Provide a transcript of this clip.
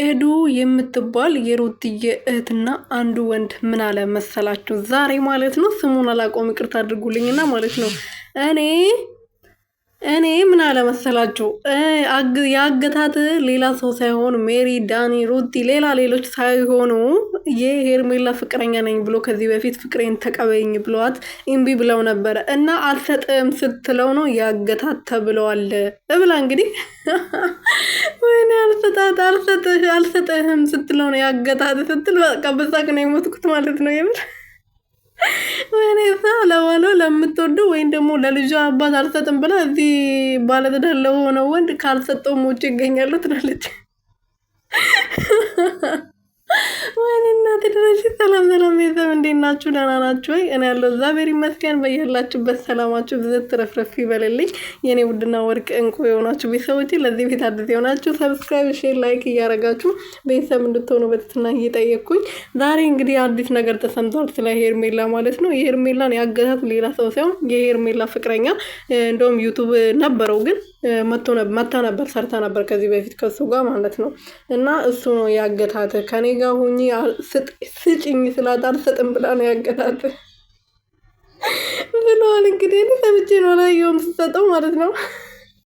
ኤዱ የምትባል የሩትዬ እህትና አንዱ ወንድ ምን አለ መሰላችሁ? ዛሬ ማለት ነው ስሙን አላውቀውም ይቅርታ አድርጉልኝና ማለት ነው እኔ ምን አለ መሰላችሁ ያገታት ሌላ ሰው ሳይሆን ሜሪ፣ ዳኒ፣ ሩቲ ሌሎች ሳይሆኑ የሄርሜላ ፍቅረኛ ነኝ ብሎ ከዚህ በፊት ፍቅሬን ተቀበይኝ ብለዋት እምቢ ብለው ነበረ እና አልሰጥም ስትለው ነው ያገታት ተብለዋል ብላ እንግዲህ ወይኔ አልሰጥህም ስትለው ነው ያገታት ስትል በቃ በሳቅ ነው የሞትኩት ማለት ነው የምር። ወይኔ ለማለው ለምትወደው ወይም ደግሞ ለልጇ አባት አልሰጥም ብላ እዚህ ባለትዳር ለሆነው ወንድ ካልሰጠው ሞቼ ይገኛሉ ትላለች። ወይኔ እናቴ ድረሽ። ሰላም ቤተሰብ እንዴት ናችሁ? ደህና ናችሁ ወይ? እኔ ያለው እግዚአብሔር ይመስገን። በያላችሁበት ሰላማችሁ ብዘት ትረፍረፍ ይበልልኝ የኔ ውድና ወርቅ እንቁ የሆናችሁ ቤተሰቦች። ለዚህ ቤት አዲስ የሆናችሁ ሰብስክራይብ፣ ሼር፣ ላይክ እያረጋችሁ ቤተሰብ እንድትሆኑ በትህትና እየጠየቅኩኝ ዛሬ እንግዲህ አዲስ ነገር ተሰምቷል ስለ ሄርሜላ ማለት ነው። የሄርሜላን ያገታት ሌላ ሰው ሳይሆን የሄርሜላ ፍቅረኛ እንደውም ዩቱብ ነበረው ግን መታ ነበር ሰርታ ነበር ከዚህ በፊት ከሱ ጋር ማለት ነው። እና እሱ ነው ያገታት ከኔ ጋር ሁኚ ስጭኝ ስላት አልሰጥም ብላ ነው ያገታት ብለዋል። እንግዲህ እኔ ሰምቼ ነው አላየሁም ስትሰጠው ማለት ነው።